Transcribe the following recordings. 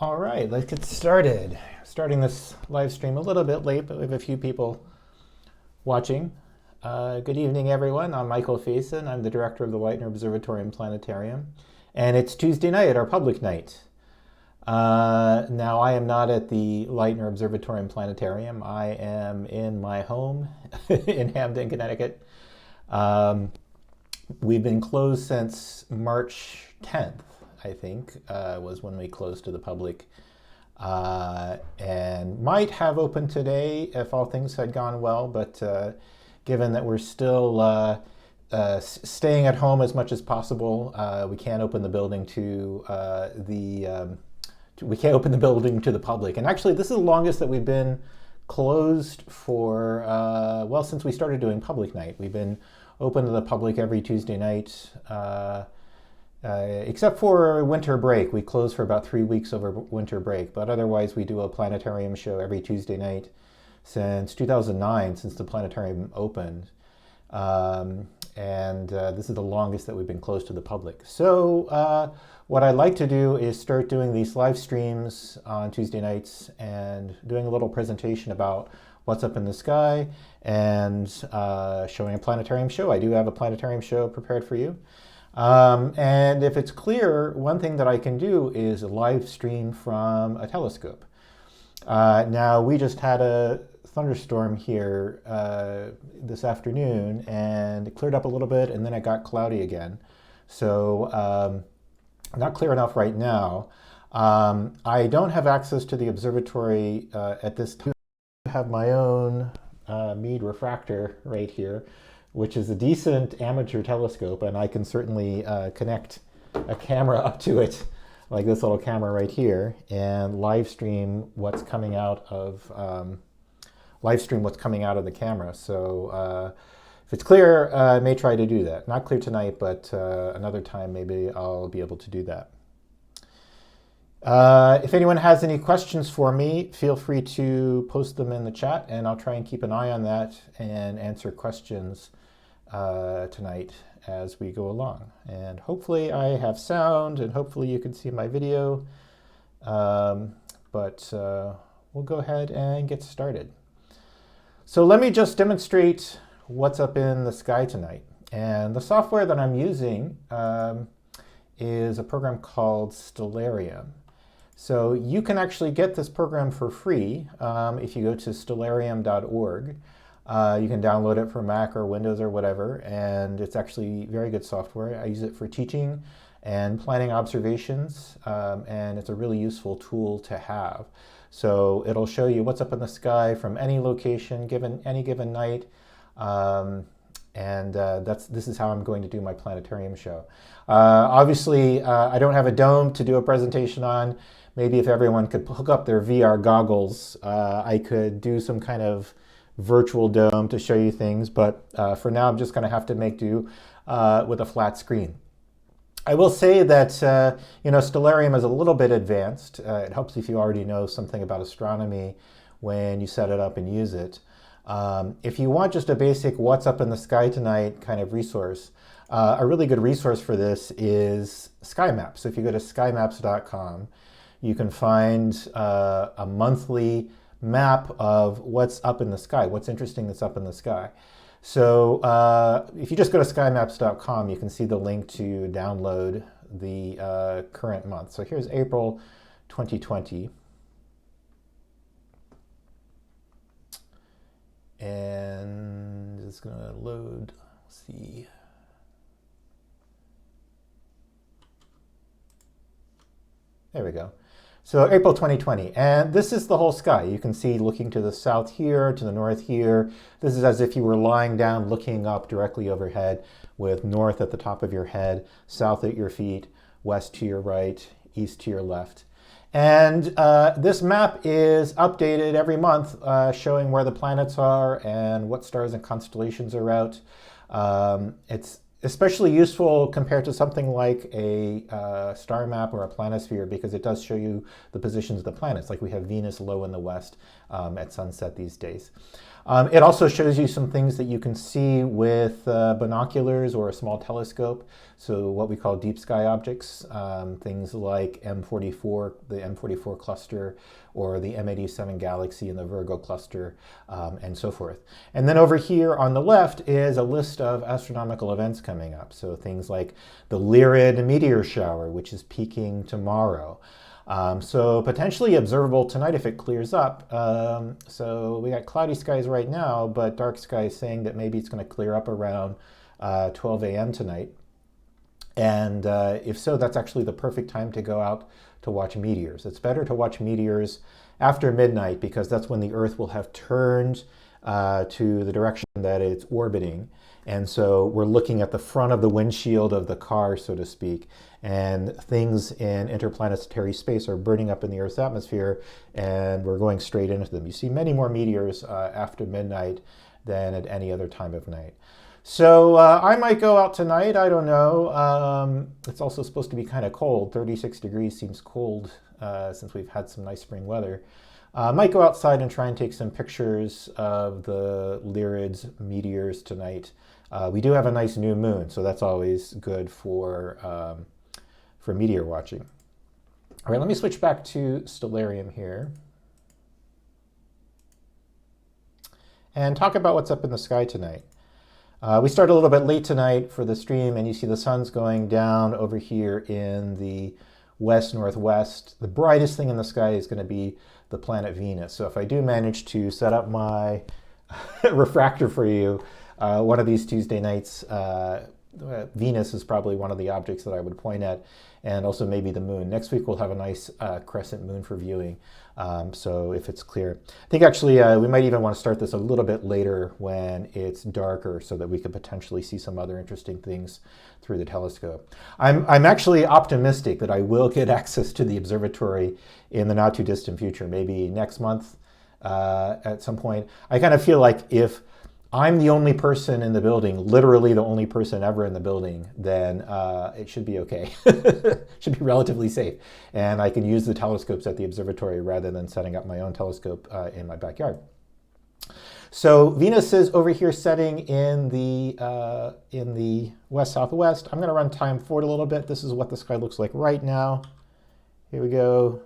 All right, let's get started. Starting this live stream a little bit late, but we have a few people watching. Good evening, everyone. I'm Michael Faison. I'm the director of the Leitner Observatory and Planetarium. And it's Tuesday night, our public night. Now, I am not at the Leitner Observatory and Planetarium. I am in my home in Hamden, Connecticut. We've been closed since March 10th. I think, was when we closed to the public, and might have opened today if all things had gone well, but given that we're still staying at home as much as possible, we can't open the building to the public. And actually, this is the longest that we've been closed for, well, since we started doing public night. We've been open to the public every Tuesday night, except for winter break. We close for about 3 weeks over winter break, but otherwise we do a planetarium show every Tuesday night since 2009, since the planetarium opened. This is the longest that we've been closed to the public. So what I'd like to do is start doing these live streams on Tuesday nights and doing a little presentation about what's up in the sky and showing a planetarium show. I do have a planetarium show prepared for you. And if it's clear, one thing that I can do is a live stream from a telescope. Now, we just had a thunderstorm here this afternoon, and it cleared up a little bit, and then it got cloudy again. So not clear enough right now. I don't have access to the observatory at this time. I have my own Meade refractor right here, which is a decent amateur telescope, and I can certainly connect a camera up to it, like this little camera right here, and live stream what's coming out of the camera. So if it's clear, I may try to do that. Not clear tonight, but another time maybe I'll be able to do that. If anyone has any questions for me, feel free to post them in the chat, and I'll try and keep an eye on that and answer questions tonight as we go along. And hopefully I have sound, and hopefully you can see my video, but we'll go ahead and get started. So let me just demonstrate what's up in the sky tonight. And the software that I'm using is a program called Stellarium. So you can actually get this program for free if you go to stellarium.org. You can download it for Mac or Windows or whatever, and it's actually very good software. I use it for teaching and planning observations, and it's a really useful tool to have. So it'll show you what's up in the sky from any location, given any given night, this is how I'm going to do my planetarium show. Obviously, I don't have a dome to do a presentation on. Maybe if everyone could hook up their VR goggles, I could do some kind of virtual dome to show you things, but for now I'm just going to have to make do with a flat screen. I will say that Stellarium is a little bit advanced. It helps if you already know something about astronomy when you set it up and use it. If you want just a basic what's up in the sky tonight kind of resource, a really good resource for this is Sky Maps. So if you go to skymaps.com, you can find a monthly map of what's up in the sky, what's interesting that's up in the sky. So if you just go to skymaps.com, you can see the link to download the current month. So here's April 2020. And it's going to load, let's see. There we go. So April 2020, and this is the whole sky. You can see looking to the south here, to the north here. This is as if you were lying down looking up directly overhead with north at the top of your head, south at your feet, west to your right, east to your left. And this map is updated every month, showing where the planets are and what stars and constellations are out. It's especially useful compared to something like a star map or a planisphere, because it does show you the positions of the planets. Like we have Venus low in the west at sunset these days. It also shows you some things that you can see with binoculars or a small telescope. So what we call deep sky objects, things like M44, the M44 cluster, or the M87 galaxy in the Virgo cluster, and so forth. And then over here on the left is a list of astronomical events coming up. So things like the Lyrid meteor shower, which is peaking tomorrow. So potentially observable tonight if it clears up. So we got cloudy skies right now, but dark skies saying that maybe it's going to clear up around 12 a.m. tonight. And if so, that's actually the perfect time to go out to watch meteors. It's better to watch meteors after midnight because that's when the Earth will have turned to the direction that it's orbiting. And so we're looking at the front of the windshield of the car, so to speak, and things in interplanetary space are burning up in the Earth's atmosphere, and we're going straight into them. You see many more meteors after midnight than at any other time of night. So I might go out tonight, I don't know. It's also supposed to be kind of cold. 36 degrees seems cold since we've had some nice spring weather. Might go outside and try and take some pictures of the Lyrids meteors tonight. We do have a nice new moon, so that's always good for meteor watching. All right, let me switch back to Stellarium here and talk about what's up in the sky tonight. We started a little bit late tonight for the stream, and you see the sun's going down over here in the west-northwest. The brightest thing in the sky is going to be the planet Venus. So if I do manage to set up my refractor for you, one of these Tuesday nights, Venus is probably one of the objects that I would point at, and also maybe the moon. Next week we'll have a nice crescent moon for viewing, so if it's clear. I think actually we might even want to start this a little bit later when it's darker so that we could potentially see some other interesting things through the telescope. I'm actually optimistic that I will get access to the observatory in the not too distant future, maybe next month at some point. I kind of feel like if I'm the only person in the building, literally the only person ever in the building, then it should be okay. Should be relatively safe. And I can use the telescopes at the observatory rather than setting up my own telescope in my backyard. So Venus is over here setting in the west-southwest. I'm going to run time forward a little bit. This is what the sky looks like right now. Here we go.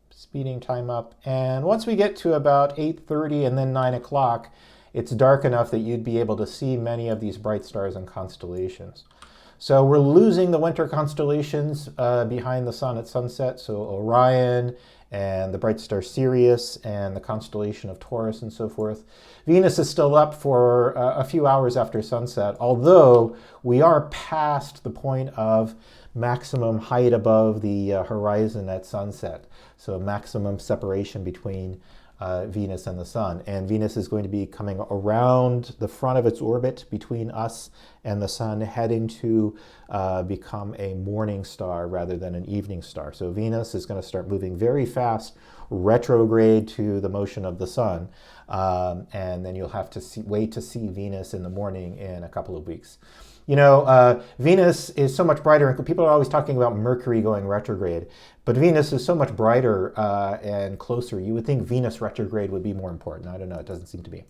Speeding time up, and once we get to about 8:30 and then 9 o'clock, it's dark enough that you'd be able to see many of these bright stars and constellations. So we're losing the winter constellations behind the sun at sunset, so Orion and the bright star Sirius and the constellation of Taurus and so forth. Venus is still up for a few hours after sunset, although we are past the point of maximum height above the horizon at sunset. So maximum separation between Venus and the sun. And Venus is going to be coming around the front of its orbit between us and the sun, heading to become a morning star rather than an evening star. So Venus is going to start moving very fast, retrograde to the motion of the sun. And then you'll have to wait to see Venus in the morning in a couple of weeks. You know, Venus is so much brighter, and people are always talking about Mercury going retrograde, but Venus is so much brighter and closer. You would think Venus retrograde would be more important. I don't know, it doesn't seem to be.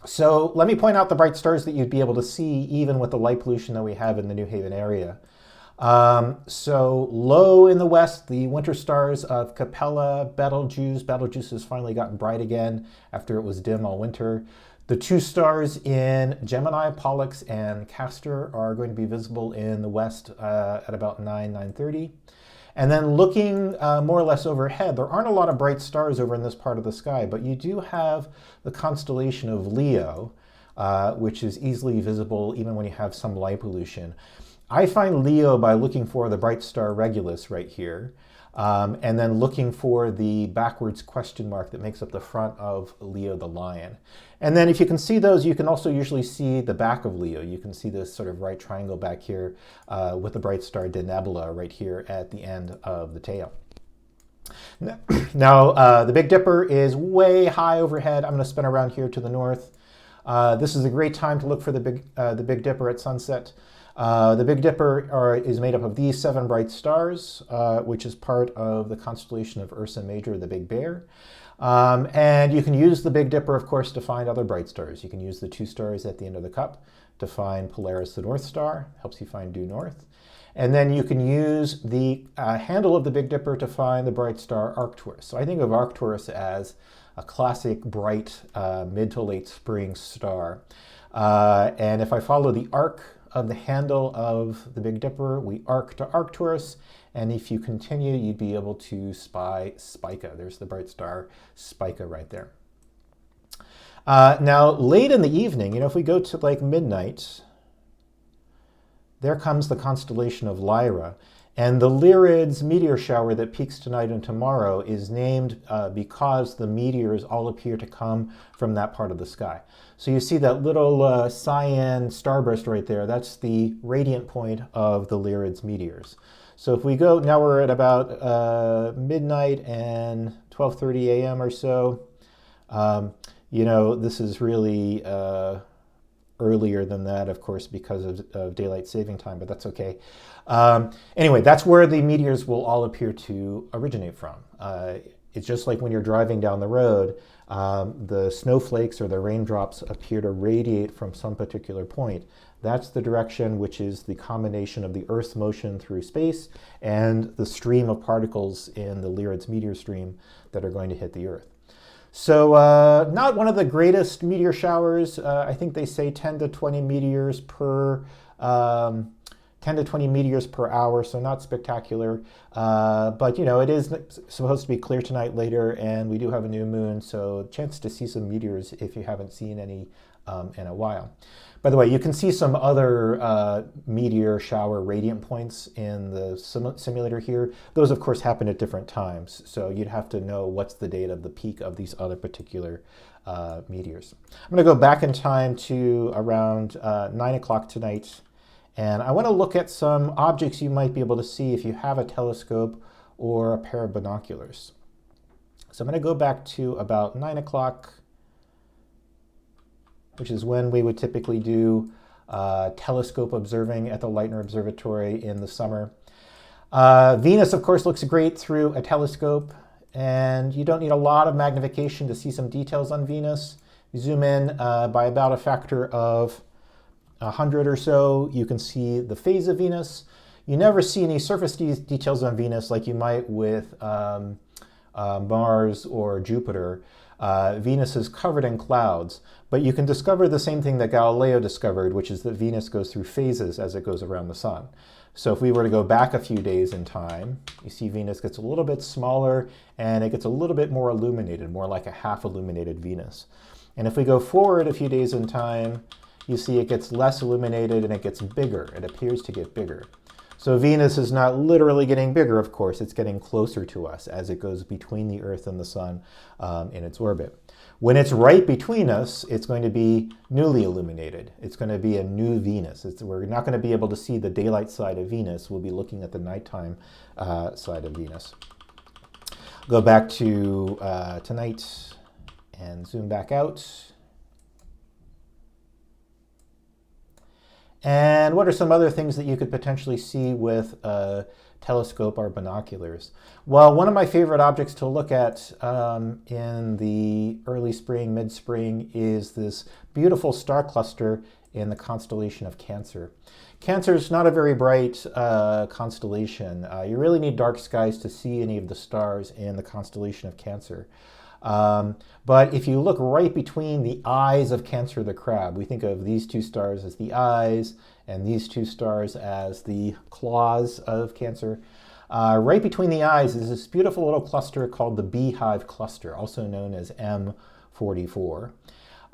So let me point out the bright stars that you'd be able to see even with the light pollution that we have in the New Haven area. So low in the west, the winter stars of Capella, Betelgeuse. Betelgeuse has finally gotten bright again after it was dim all winter. The two stars in Gemini, Pollux and Castor, are going to be visible in the west at about 9:30. And then looking more or less overhead, there aren't a lot of bright stars over in this part of the sky, but you do have the constellation of Leo, which is easily visible even when you have some light pollution. I find Leo by looking for the bright star Regulus right here. And then looking for the backwards question mark that makes up the front of Leo the lion. And then if you can see those, you can also usually see the back of Leo. You can see this sort of right triangle back here with the bright star Denebula right here at the end of the tail. Now, the Big Dipper is way high overhead. I'm going to spin around here to the north. This is a great time to look for the Big Dipper at sunset. The Big Dipper is made up of these 7 bright stars, which is part of the constellation of Ursa Major, the Big Bear. And you can use the Big Dipper, of course, to find other bright stars. You can use the 2 stars at the end of the cup to find Polaris, the North Star, helps you find due north. And then you can use the handle of the Big Dipper to find the bright star Arcturus. So I think of Arcturus as a classic bright mid to late spring star. And if I follow the arc of the handle of the Big Dipper, we arc to Arcturus. And if you continue, you'd be able to spy Spica. There's the bright star Spica right there. Now, late in the evening, if we go to like midnight, there comes the constellation of Lyra. And the Lyrids meteor shower that peaks tonight and tomorrow is named because the meteors all appear to come from that part of the sky. So you see that little cyan starburst right there. That's the radiant point of the Lyrids meteors. So if we go, now we're at about midnight and 12:30 a.m. or so. This is really earlier than that, of course, because of daylight saving time, but that's okay. Anyway, that's where the meteors will all appear to originate from. It's just like when you're driving down the road, the snowflakes or the raindrops appear to radiate from some particular point. That's the direction, which is the combination of the Earth's motion through space and the stream of particles in the Lyrids meteor stream that are going to hit the Earth. So not one of the greatest meteor showers. I think they say 10 to 20 meteors per 10 to 20 meteors per hour, so not spectacular. But it is supposed to be clear tonight later, and we do have a new moon, so chance to see some meteors if you haven't seen any in a while. By the way, you can see some other meteor shower radiant points in the simulator here. Those, of course, happen at different times, so you'd have to know what's the date of the peak of these other particular meteors. I'm going to go back in time to around 9 o'clock tonight, and I want to look at some objects you might be able to see if you have a telescope or a pair of binoculars. So I'm going to go back to about 9 o'clock, which is when we would typically do telescope observing at the Leitner Observatory in the summer. Venus, of course, looks great through a telescope, and you don't need a lot of magnification to see some details on Venus. You zoom in by about a factor of 100 or so, you can see the phase of Venus. You never see any surface details on Venus like you might with Mars or Jupiter. Venus is covered in clouds, but you can discover the same thing that Galileo discovered, which is that Venus goes through phases as it goes around the sun. So if we were to go back a few days in time, you see Venus gets a little bit smaller and it gets a little bit more illuminated, more like a half illuminated Venus. And if we go forward a few days in time, you see it gets less illuminated and it gets bigger. It appears to get bigger. So Venus is not literally getting bigger, of course. It's getting closer to us as it goes between the Earth and the Sun in its orbit. When it's right between us, it's going to be newly illuminated. It's going to be a new Venus. We're not going to be able to see the daylight side of Venus. We'll be looking at the nighttime side of Venus. Go back to tonight and zoom back out. And what are some other things that you could potentially see with a telescope or binoculars? Well, one of my favorite objects to look at in the early spring, mid-spring, is this beautiful star cluster in the constellation of Cancer. Cancer is not a very bright constellation. You really need dark skies to see any of the stars in the constellation of Cancer. But if you look right between the eyes of Cancer the crab, we think of these 2 stars as the eyes and these 2 stars as the claws of Cancer. Right between the eyes is this beautiful little cluster called the Beehive Cluster, also known as M44.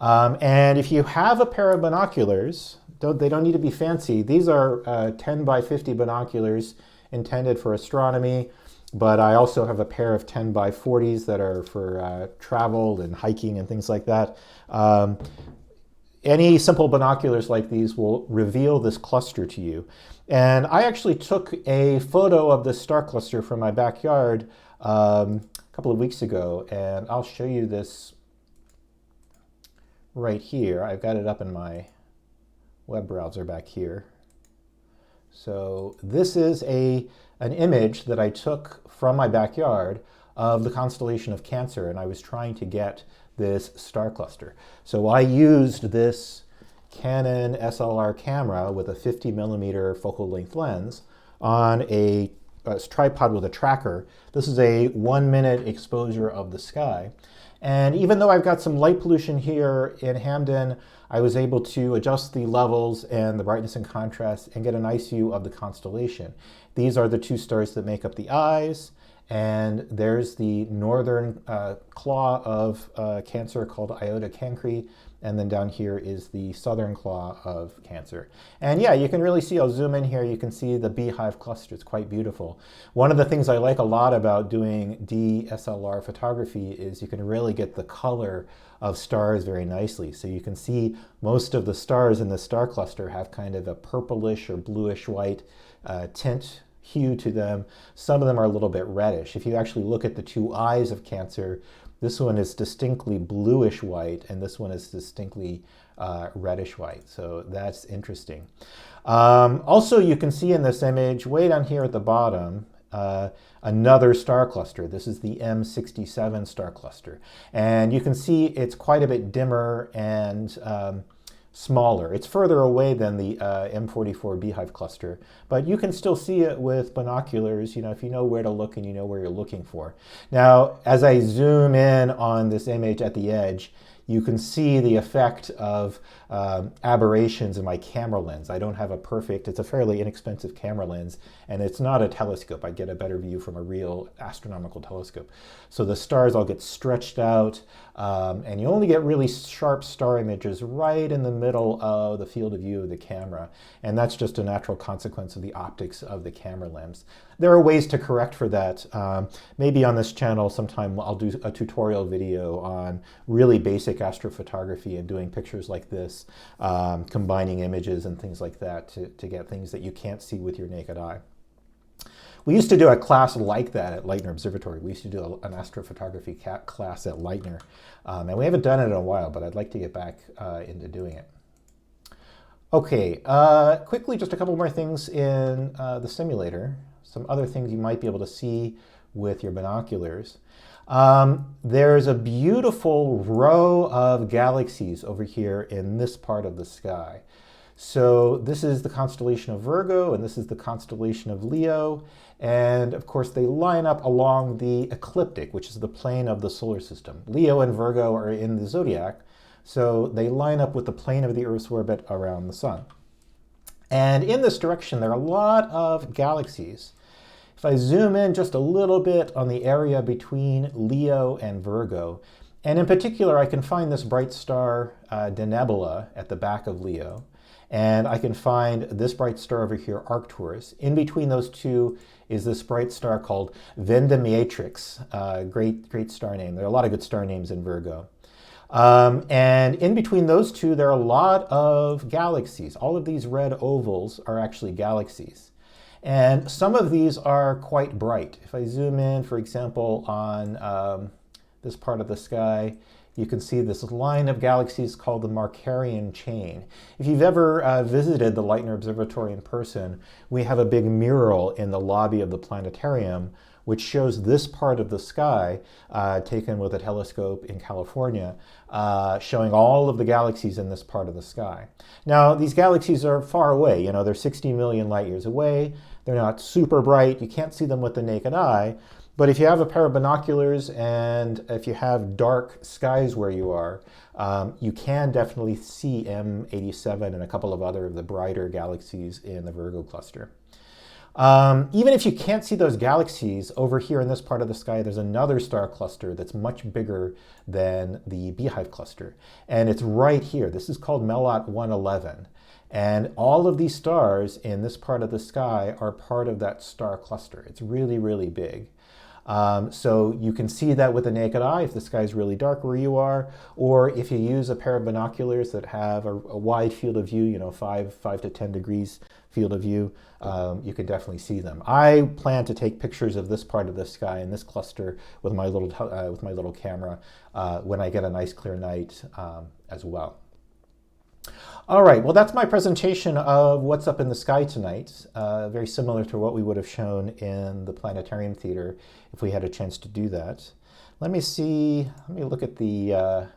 And if you have a pair of binoculars, they don't need to be fancy. These are 10 by 50 binoculars intended for astronomy. But I also have a pair of 10 by 40s that are for travel and hiking and things like that. Any simple binoculars like these will reveal this cluster to you. And I actually took a photo of this star cluster from my backyard a couple of weeks ago, and I'll show you this right here. I've got it up in my web browser back here. So this is an image that I took from my backyard of the constellation of Cancer, and I was trying to get this star cluster. So I used this Canon SLR camera with a 50mm focal length lens on a tripod with a tracker. This is a 1-minute exposure of the sky. And even though I've got some light pollution here in Hamden, I was able to adjust the levels and the brightness and contrast and get a nice view of the constellation. These are the two stars that make up the eyes, and there's the northern claw of Cancer called Iota Cancri, and then down here is the southern claw of Cancer. And yeah, you can really see, I'll zoom in here, you can see the Beehive Cluster. It's quite beautiful. One of the things I like a lot about doing DSLR photography is you can really get the color of stars very nicely. So you can see most of the stars in the star cluster have kind of a purplish or bluish white tint hue to them. Some of them are a little bit reddish. If you actually look at the two eyes of Cancer, this one is distinctly bluish white, and this one is distinctly reddish white. So that's interesting. Also, you can see in this image, way down here at the bottom, another star cluster. This is the M67 Star Cluster. And you can see it's quite a bit dimmer and smaller. It's further away than the M44 Beehive Cluster, but you can still see it with binoculars, you know, if you know where to look and you know where you're looking for. Now, as I zoom in on this image at the edge, you can see the effect of aberrations in my camera lens. I don't have a perfect, it's a fairly inexpensive camera lens, and it's not a telescope. I get a better view from a real astronomical telescope. So the stars all get stretched out, and you only get really sharp star images right in the middle of the field of view of the camera. And that's just a natural consequence of the optics of the camera lens. There are ways to correct for that. Maybe on this channel sometime I'll do a tutorial video on really basic astrophotography and doing pictures like this, combining images and things like that to get things that you can't see with your naked eye. We used to do a class like that at Leitner Observatory. We used to do an astrophotography class at Leitner. And we haven't done it in a while, but I'd like to get back into doing it. Okay, quickly, just a couple more things in the simulator. Some other things you might be able to see with your binoculars. There's a beautiful row of galaxies over here in this part of the sky. So this is the constellation of Virgo, and this is the constellation of Leo. And of course, they line up along the ecliptic, which is the plane of the solar system. Leo and Virgo are in the zodiac, so they line up with the plane of the Earth's orbit around the sun. And in this direction, there are a lot of galaxies. If I zoom in just a little bit on the area between Leo and Virgo, and in particular, I can find this bright star Denebula at the back of Leo, and I can find this bright star over here, Arcturus. In between those two is this bright star called Vendimatrix, great star name. There are a lot of good star names in Virgo. And in between those two, there are a lot of galaxies. All of these red ovals are actually galaxies. And some of these are quite bright. If I zoom in, for example, on this part of the sky, you can see this line of galaxies called the Markarian Chain. If you've ever visited the Leitner Observatory in person, we have a big mural in the lobby of the planetarium which shows this part of the sky taken with a telescope in California, showing all of the galaxies in this part of the sky. Now, these galaxies are far away. You know, they're 60 million light years away. They're not super bright. You can't see them with the naked eye. But if you have a pair of binoculars and if you have dark skies where you are, you can definitely see M87 and a couple of other of the brighter galaxies in the Virgo cluster. Even if you can't see those galaxies, over here in this part of the sky, there's another star cluster that's much bigger than the Beehive Cluster. And it's right here. This is called Melot 111. And all of these stars in this part of the sky are part of that star cluster. It's really, really big. So you can see that with the naked eye if the sky is really dark where you are, or if you use a pair of binoculars that have a wide field of view, you know, 5 to 10 degrees field of view, you can definitely see them. I plan to take pictures of this part of the sky and this cluster with my little camera when I get a nice clear night as well. All right, well, that's my presentation of what's up in the sky tonight, very similar to what we would have shown in the Planetarium Theater if we had a chance to do that. Let me look at the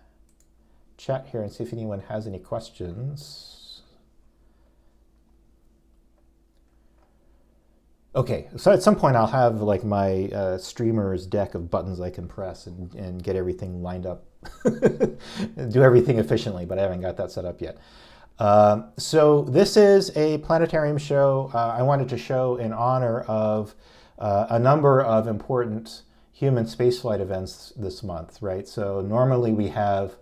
chat here and see if anyone has any questions. Okay, so at some point I'll have like my streamer's deck of buttons I can press and get everything lined up, do everything efficiently, but I haven't got that set up yet. So this is a planetarium show I wanted to show in honor of a number of important human spaceflight events this month, right? So normally we have,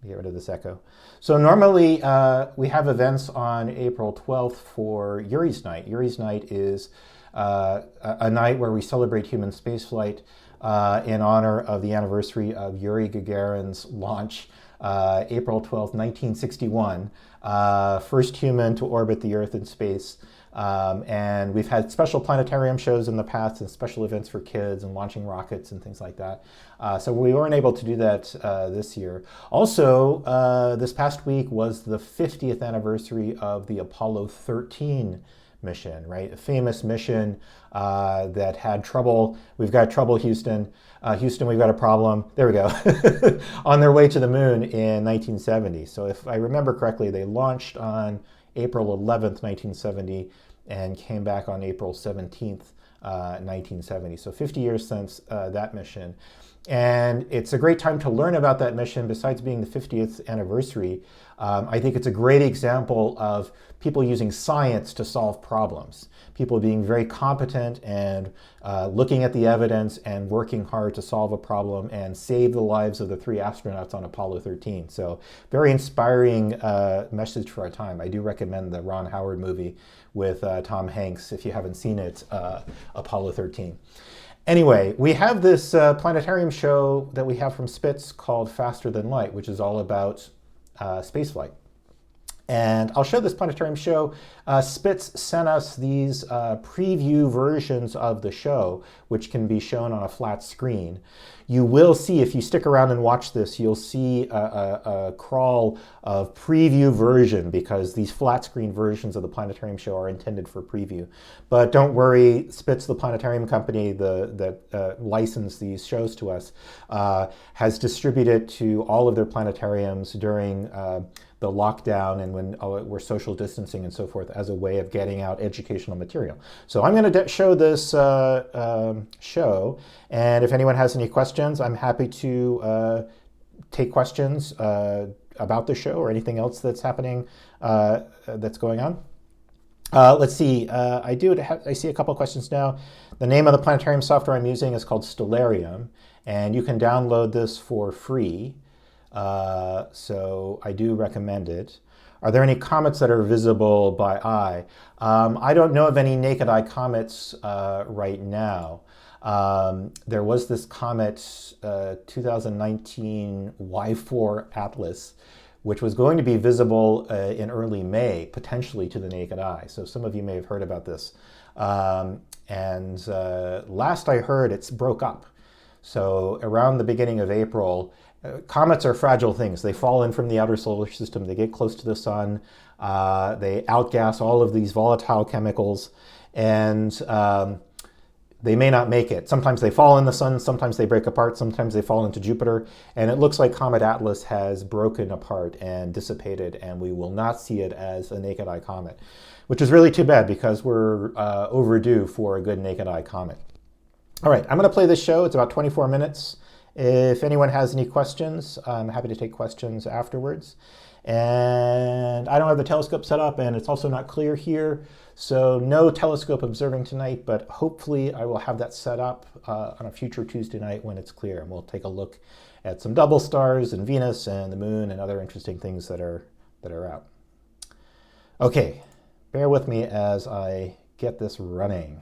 get rid of this echo. So normally we have events on April 12th for Yuri's Night. Yuri's Night is a night where we celebrate human spaceflight in honor of the anniversary of Yuri Gagarin's launch, April 12th, 1961, first human to orbit the Earth in space. And we've had special planetarium shows in the past and special events for kids and launching rockets and things like that. So we weren't able to do that this year. Also, this past week was the 50th anniversary of the Apollo 13 mission, right? A famous mission that had trouble. We've got trouble, Houston. Houston, we've got a problem. There we go. On their way to the moon in 1970. So if I remember correctly, they launched on April 11th, 1970, and came back on April 17th, 1970. So 50 years since that mission. And it's a great time to learn about that mission. Besides being the 50th anniversary, I think it's a great example of people using science to solve problems. People being very competent and looking at the evidence and working hard to solve a problem and save the lives of the 3 astronauts on Apollo 13. So very inspiring message for our time. I do recommend the Ron Howard movie with Tom Hanks, if you haven't seen it, Apollo 13. Anyway, we have this planetarium show that we have from Spitz called Faster Than Light, which is all about spaceflight. And I'll show this planetarium show. Spitz sent us these preview versions of the show, which can be shown on a flat screen. You will see, if you stick around and watch this, you'll see a crawl of preview version, because these flat screen versions of the planetarium show are intended for preview. But don't worry, Spitz, the planetarium company that licensed these shows to us, has distributed to all of their planetariums during the lockdown and when we're social distancing and so forth, as a way of getting out educational material. So I'm going to show this show, and if anyone has any questions, I'm happy to take questions about the show or anything else that's happening, that's going on. Let's see, I see a couple of questions now. The name of the planetarium software I'm using is called Stellarium, and you can download this for free. So I do recommend it. Are there any comets that are visible by eye? I don't know of any naked eye comets right now. There was this comet, 2019 Y4 Atlas, which was going to be visible in early May, potentially to the naked eye. So some of you may have heard about this. And last I heard, it's broke up. So around the beginning of April, comets are fragile things. They fall in from the outer solar system, they get close to the sun, they outgas all of these volatile chemicals, and they may not make it. Sometimes they fall in the sun, sometimes they break apart, sometimes they fall into Jupiter, and it looks like Comet Atlas has broken apart and dissipated, and we will not see it as a naked eye comet, which is really too bad, because we're overdue for a good naked eye comet. All right, I'm going to play this show. It's about 24 minutes. If anyone has any questions, I'm happy to take questions afterwards. And I don't have the telescope set up, and it's also not clear here, so no telescope observing tonight, but hopefully I will have that set up on a future Tuesday night when it's clear, and we'll take a look at some double stars and Venus and the moon and other interesting things that are out. Okay, bear with me as I get this running.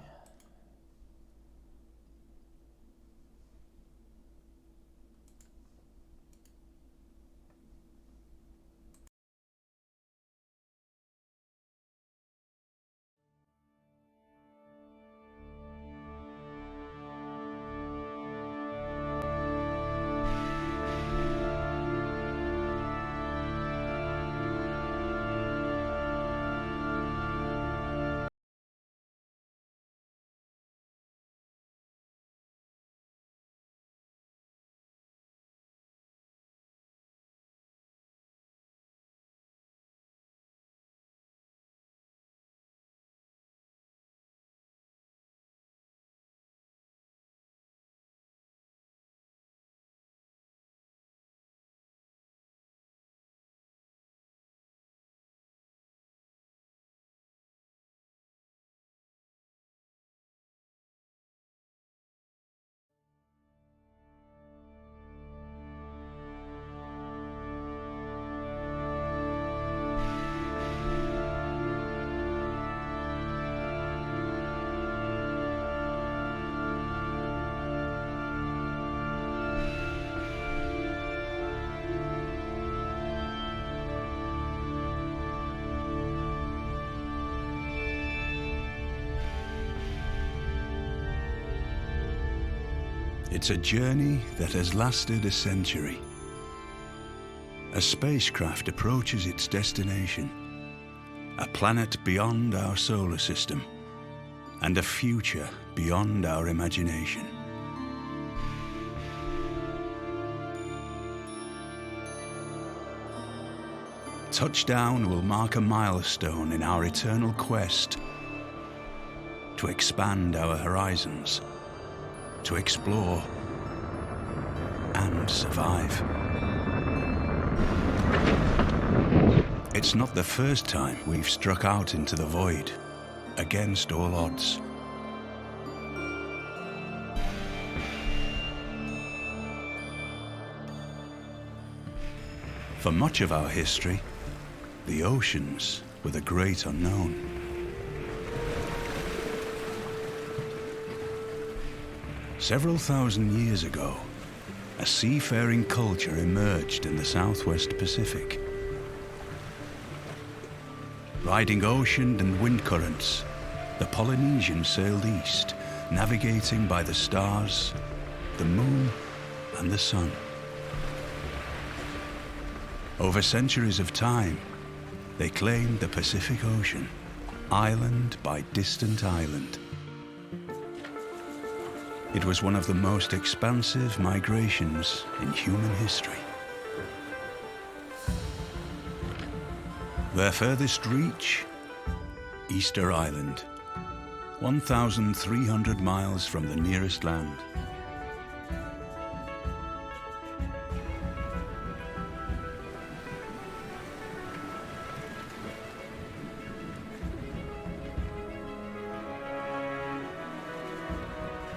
It's a journey that has lasted a century. A spacecraft approaches its destination, a planet beyond our solar system, and a future beyond our imagination. Touchdown will mark a milestone in our eternal quest to expand our horizons, to explore and survive. It's not the first time we've struck out into the void, against all odds. For much of our history, the oceans were the great unknown. Several thousand years ago, a seafaring culture emerged in the Southwest Pacific. Riding ocean and wind currents, the Polynesians sailed east, navigating by the stars, the moon, and the sun. Over centuries of time, they claimed the Pacific Ocean, island by distant island. It was one of the most expansive migrations in human history. Their furthest reach, Easter Island, 1,300 miles from the nearest land.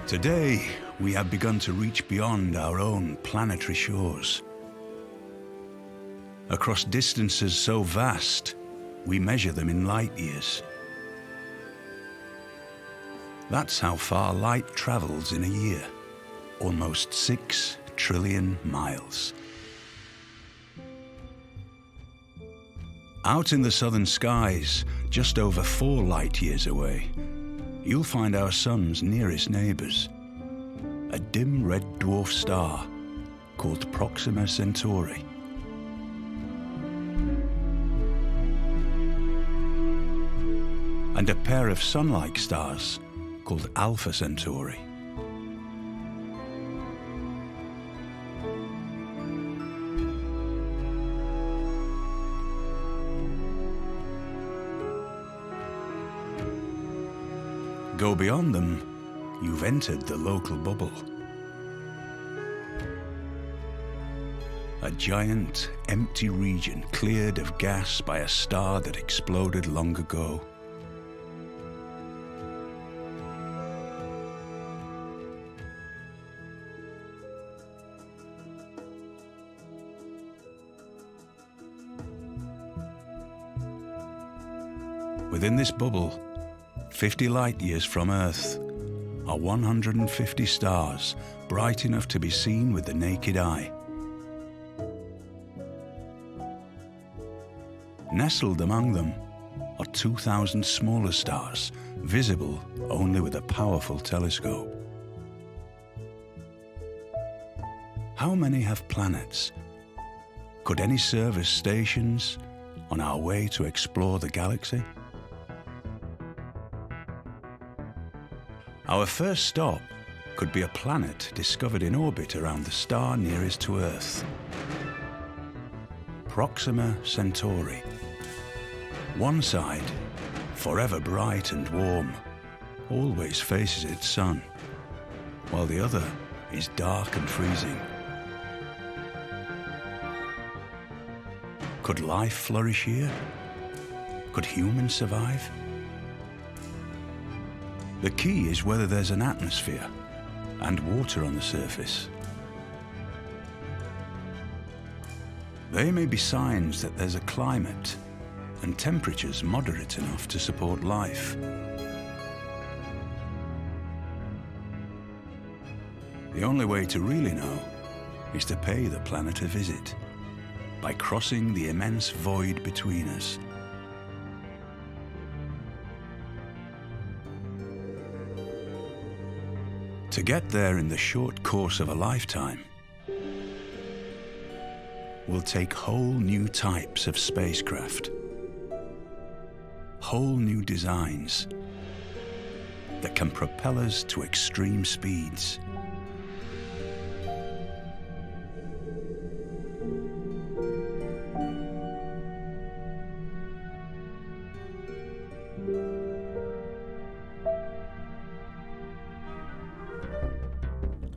Today, we have begun to reach beyond our own planetary shores. Across distances so vast, we measure them in light years. That's how far light travels in a year, almost 6 trillion miles. Out in the southern skies, just over 4 light years away, you'll find our sun's nearest neighbors, a dim red dwarf star called Proxima Centauri. And a pair of sun-like stars called Alpha Centauri. Go beyond them, you've entered the local bubble. A giant, empty region cleared of gas by a star that exploded long ago. Within this bubble, 50 light years from Earth, are 150 stars bright enough to be seen with the naked eye. Nestled among them are 2,000 smaller stars, visible only with a powerful telescope. How many have planets? Could any serve as stations on our way to explore the galaxy? Our first stop could be a planet discovered in orbit around the star nearest to Earth. Proxima Centauri. One side, forever bright and warm, always faces its sun, while the other is dark and freezing. Could life flourish here? Could humans survive? The key is whether there's an atmosphere and water on the surface. They may be signs that there's a climate and temperatures moderate enough to support life. The only way to really know is to pay the planet a visit by crossing the immense void between us. To get there in the short course of a lifetime will take whole new types of spacecraft, whole new designs that can propel us to extreme speeds.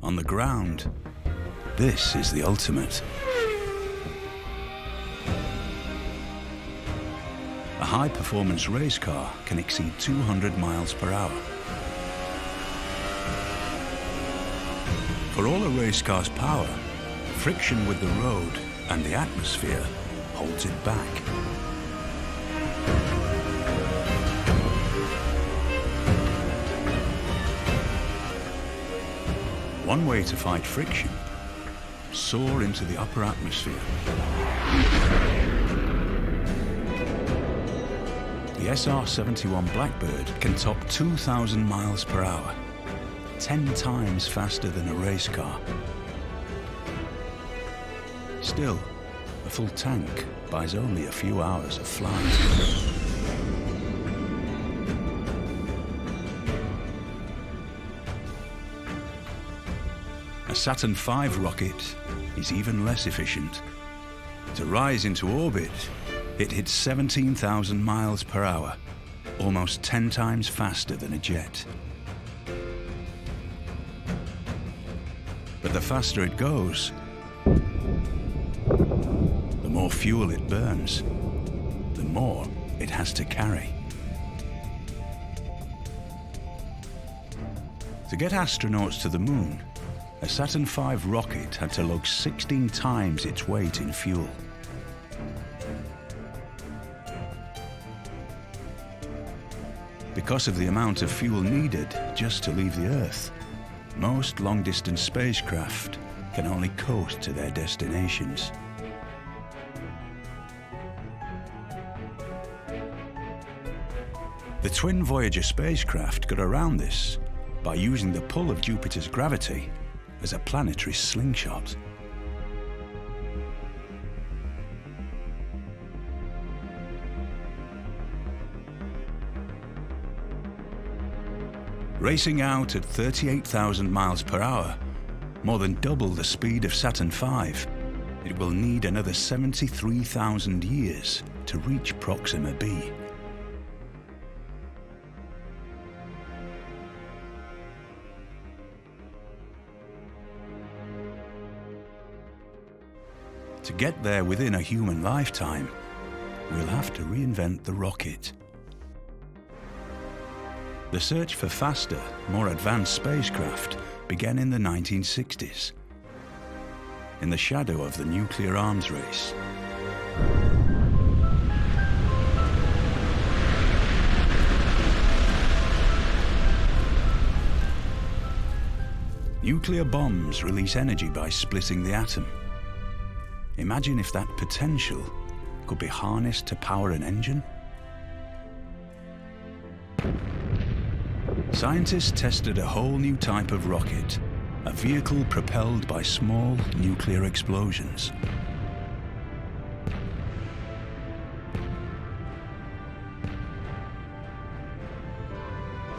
On the ground, this is the ultimate. A high-performance race car can exceed 200 miles per hour. For all a race car's power, friction with the road and the atmosphere holds it back. One way to fight friction: soar into the upper atmosphere. The SR-71 Blackbird can top 2,000 miles per hour, 10 times faster than a race car. Still, a full tank buys only a few hours of flight. A Saturn V rocket is even less efficient. To rise into orbit, it hits 17,000 miles per hour, almost 10 times faster than a jet. But the faster it goes, the more fuel it burns, the more it has to carry. To get astronauts to the moon, a Saturn V rocket had to lug 16 times its weight in fuel. Because of the amount of fuel needed just to leave the Earth, most long-distance spacecraft can only coast to their destinations. The twin Voyager spacecraft got around this by using the pull of Jupiter's gravity as a planetary slingshot. Racing out at 38,000 miles per hour, more than double the speed of Saturn V, it will need another 73,000 years to reach Proxima b. To get there within a human lifetime, we'll have to reinvent the rocket. The search for faster, more advanced spacecraft began in the 1960s, in the shadow of the nuclear arms race. Nuclear bombs release energy by splitting the atom. Imagine if that potential could be harnessed to power an engine. Scientists tested a whole new type of rocket, a vehicle propelled by small nuclear explosions.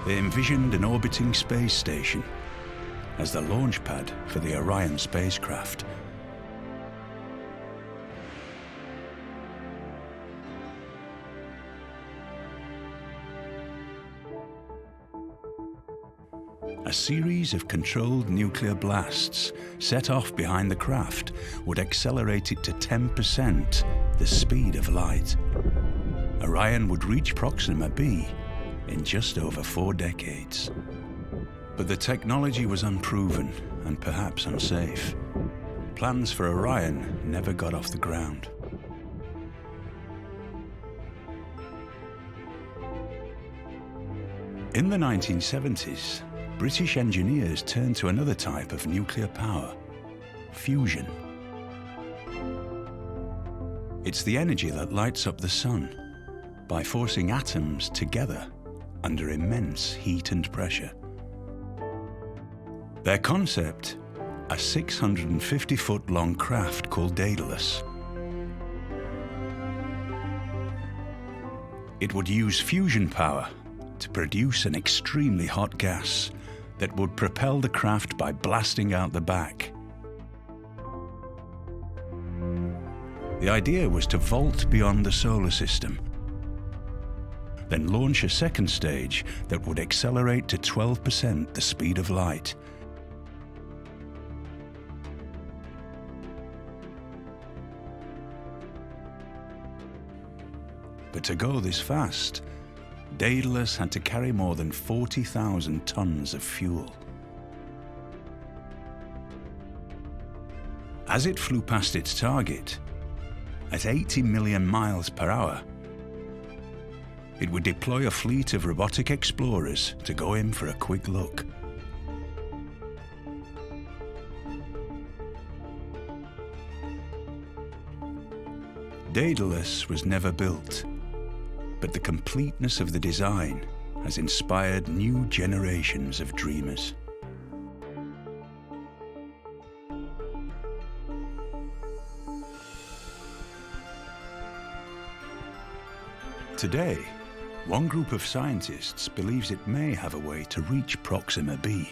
They envisioned an orbiting space station as the launch pad for the Orion spacecraft. A series of controlled nuclear blasts set off behind the craft would accelerate it to 10% the speed of light. Orion would reach Proxima b in just over 4 decades. But the technology was unproven and perhaps unsafe. Plans for Orion never got off the ground. In the 1970s, British engineers turned to another type of nuclear power: fusion. It's the energy that lights up the sun by forcing atoms together under immense heat and pressure. Their concept, a 650-foot-long craft called Daedalus. It would use fusion power to produce an extremely hot gas that would propel the craft by blasting out the back. The idea was to vault beyond the solar system, then launch a second stage that would accelerate to 12% the speed of light. But to go this fast, Daedalus had to carry more than 40,000 tons of fuel. As it flew past its target, at 80 million miles per hour, it would deploy a fleet of robotic explorers to go in for a quick look. Daedalus was never built, but the completeness of the design has inspired new generations of dreamers. Today, one group of scientists believes it may have a way to reach Proxima b.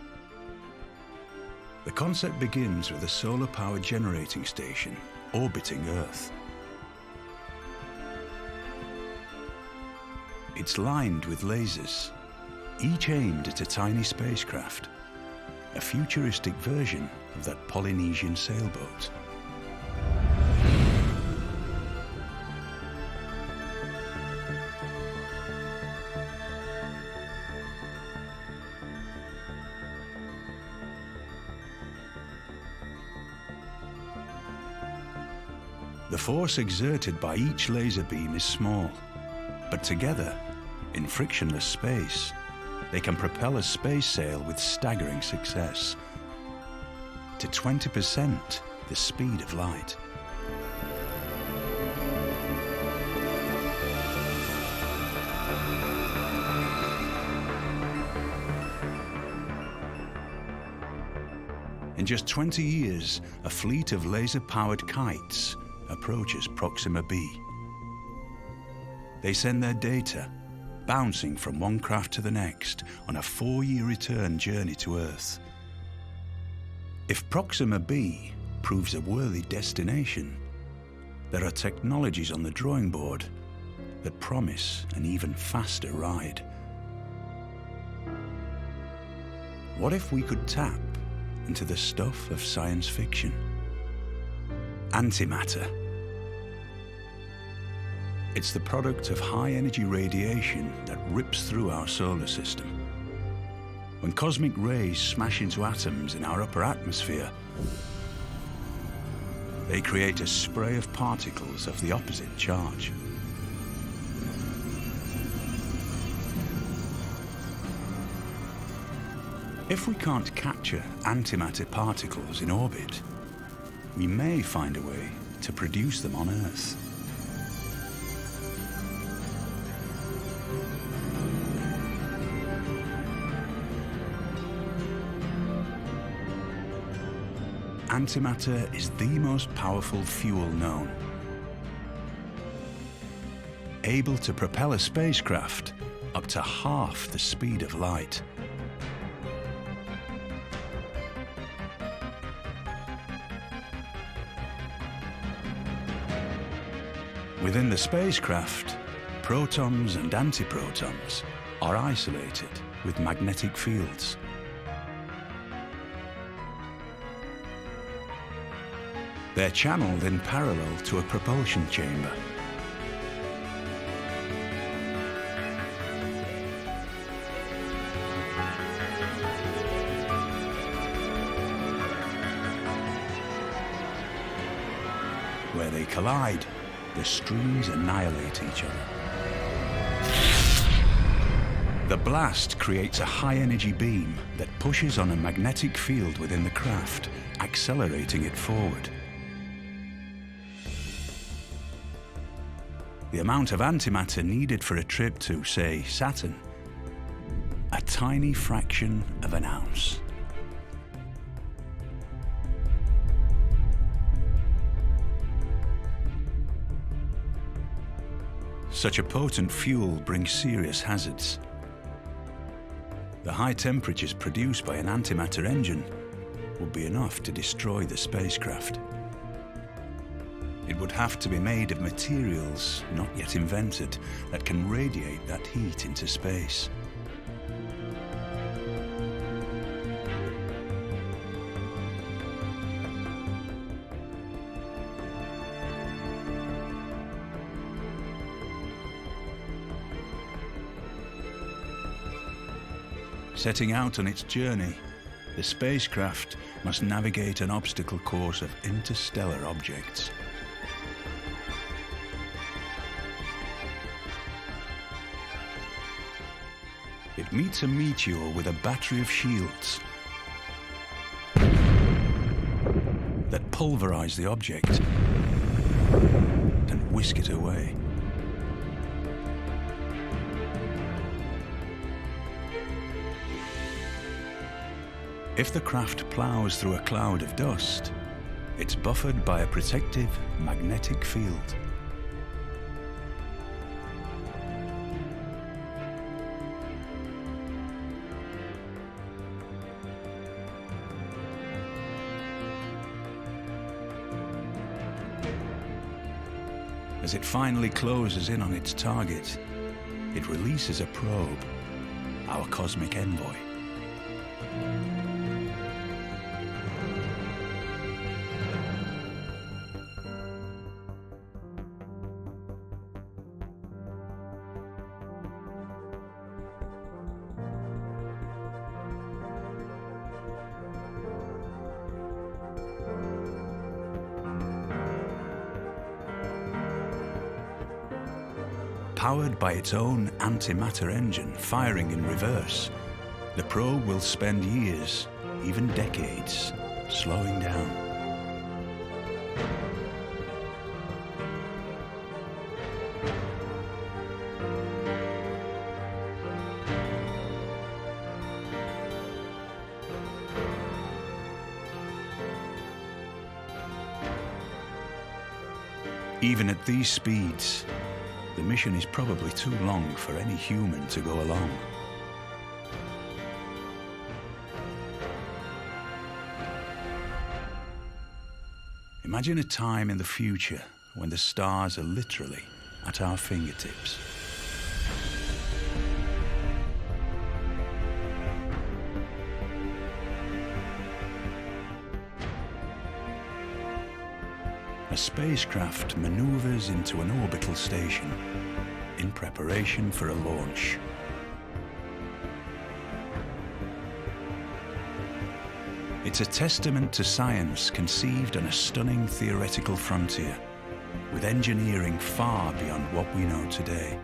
The concept begins with a solar-powered generating station orbiting Earth. It's lined with lasers, each aimed at a tiny spacecraft, a futuristic version of that Polynesian sailboat. The force exerted by each laser beam is small, but together, in frictionless space, they can propel a space sail with staggering success to 20% the speed of light. In just 20 years, a fleet of laser-powered kites approaches Proxima b. They send their data, bouncing from one craft to the next on a 4-year return journey to Earth. If Proxima b proves a worthy destination, there are technologies on the drawing board that promise an even faster ride. What if we could tap into the stuff of science fiction? Antimatter. It's the product of high-energy radiation that rips through our solar system. When cosmic rays smash into atoms in our upper atmosphere, they create a spray of particles of the opposite charge. If we can't capture antimatter particles in orbit, we may find a way to produce them on Earth. Antimatter is the most powerful fuel known, able to propel a spacecraft up to half the speed of light. Within the spacecraft, protons and antiprotons are isolated with magnetic fields. They're channeled in parallel to a propulsion chamber. Where they collide, the streams annihilate each other. The blast creates a high-energy beam that pushes on a magnetic field within the craft, accelerating it forward. The amount of antimatter needed for a trip to, say, Saturn, a tiny fraction of an ounce. Such a potent fuel brings serious hazards. The high temperatures produced by an antimatter engine would be enough to destroy the spacecraft. It would have to be made of materials not yet invented that can radiate that heat into space. Setting out on its journey, the spacecraft must navigate an obstacle course of interstellar objects. It meets a meteor with a battery of shields that pulverize the object and whisk it away. If the craft plows through a cloud of dust, it's buffered by a protective magnetic field. As it finally closes in on its target, it releases a probe, our cosmic envoy. Powered by its own antimatter engine firing in reverse, the probe will spend years, even decades, slowing down. Even at these speeds, the mission is probably too long for any human to go along. Imagine a time in the future when the stars are literally at our fingertips. A spacecraft maneuvers into an orbital station in preparation for a launch. It's a testament to science conceived on a stunning theoretical frontier, with engineering far beyond what we know today.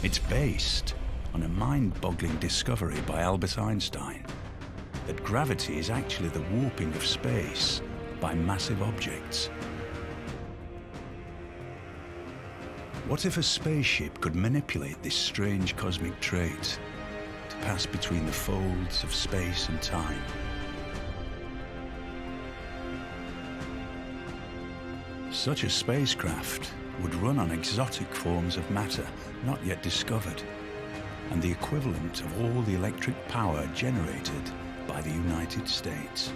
It's based on a mind-boggling discovery by Albert Einstein that gravity is actually the warping of space by massive objects. What if a spaceship could manipulate this strange cosmic trait to pass between the folds of space and time? Such a spacecraft would run on exotic forms of matter not yet discovered, and the equivalent of all the electric power generated by the United States.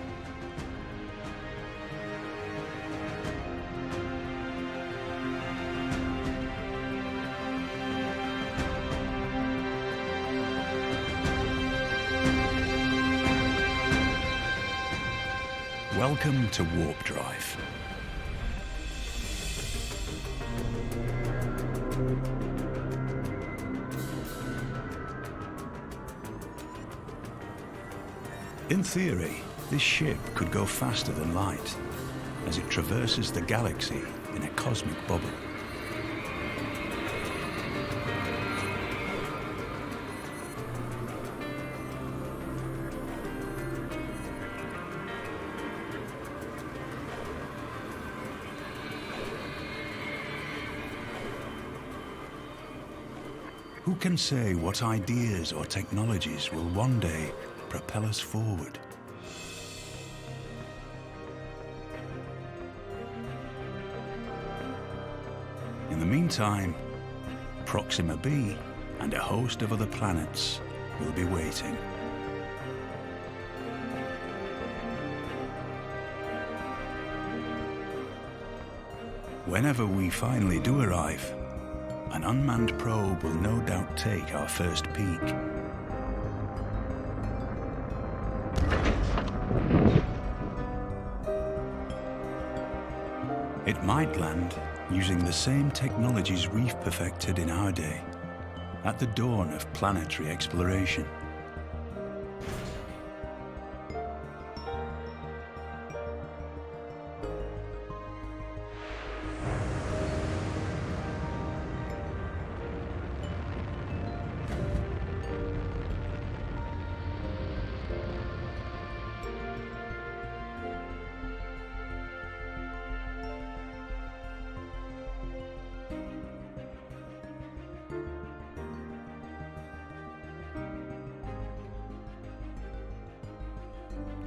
Welcome to Warp Drive. In theory, this ship could go faster than light as it traverses the galaxy in a cosmic bubble. Who can say what ideas or technologies will one day propel us forward? In the meantime, Proxima b and a host of other planets will be waiting. Whenever we finally do arrive, an unmanned probe will no doubt take our first peek. It might land using the same technologies we've perfected in our day, at the dawn of planetary exploration.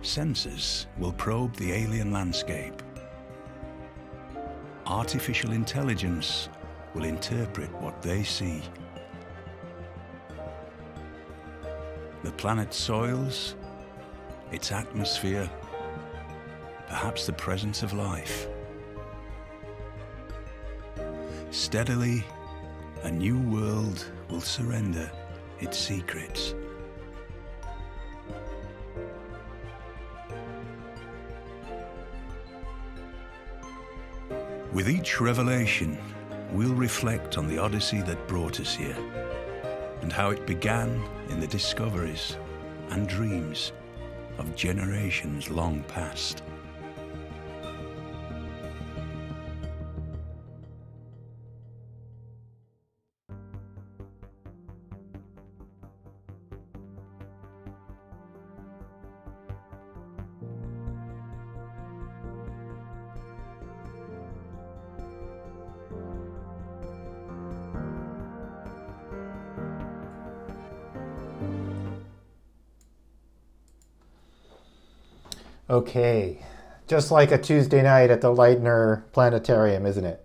Sensors will probe the alien landscape. Artificial intelligence will interpret what they see. The planet's soils, its atmosphere, perhaps the presence of life. Steadily, a new world will surrender its secrets. With each revelation, we'll reflect on the odyssey that brought us here, and how it began in the discoveries and dreams of generations long past. Okay, just like a Tuesday night at the Leitner Planetarium, isn't it?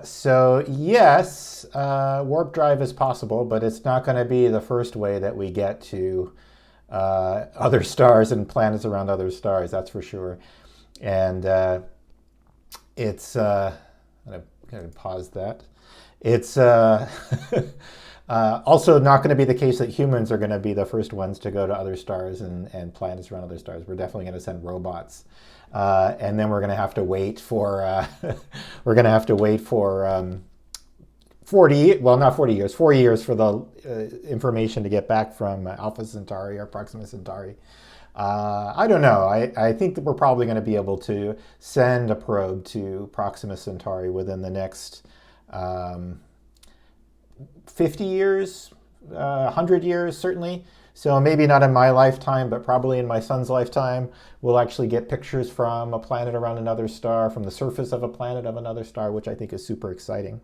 So yes, warp drive is possible, but it's not going to be the first way that we get to other stars and planets around other stars, that's for sure. And it's, I'm going to pause that. It's also not going to be the case that humans are going to be the first ones to go to other stars and planets around other stars. We're definitely going to send robots. And then we're going to have to wait for, 4 years for the information to get back from Alpha Centauri or Proxima Centauri. I don't know. I think that we're probably going to be able to send a probe to Proxima Centauri within the next 50 years, 100 years, certainly. So maybe not in my lifetime, but probably in my son's lifetime, we'll actually get pictures from a planet around another star, from the surface of a planet of another star, which I think is super exciting.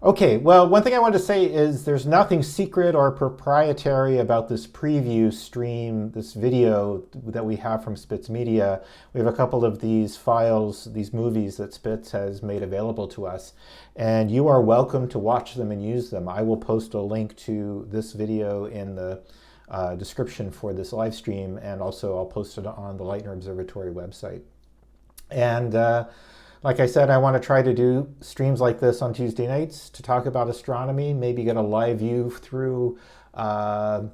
Okay, well, one thing I wanted to say is there's nothing secret or proprietary about this preview stream, this video that we have from Spitz Media. We have a couple of these files, these movies that Spitz has made available to us, and you are welcome to watch them and use them. I will post a link to this video in the description for this live stream, and also I'll post it on the Leitner Observatory website. And like I said, I want to try to do streams like this on Tuesday nights to talk about astronomy, maybe get a live view through a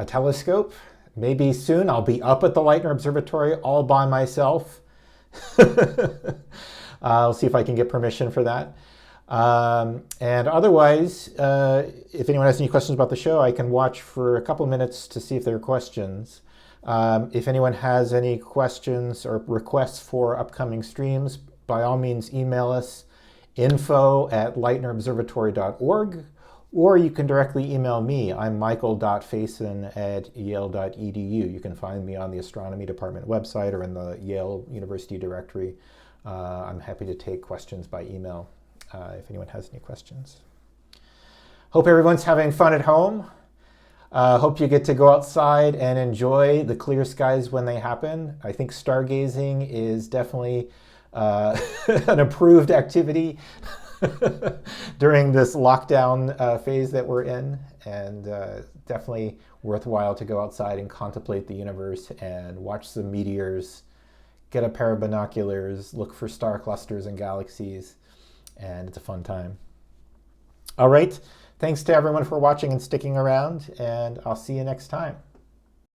telescope. Maybe soon I'll be up at the Leitner Observatory all by myself. I'll see if I can get permission for that. And otherwise, if anyone has any questions about the show, I can watch for a couple minutes to see if there are questions. If anyone has any questions or requests for upcoming streams, by all means, email us info@leitnerobservatory.org, or you can directly email me. I'm michael.faison@yale.edu. You can find me on the astronomy department website or in the Yale University directory. I'm happy to take questions by email if anyone has any questions. Hope everyone's having fun at home. Hope you get to go outside and enjoy the clear skies when they happen. I think stargazing is definitely an approved activity during this lockdown phase that we're in, and definitely worthwhile to go outside and contemplate the universe and watch some meteors, get a pair of binoculars, look for star clusters and galaxies, and it's a fun time. All right. Thanks to everyone for watching and sticking around, and I'll see you next time.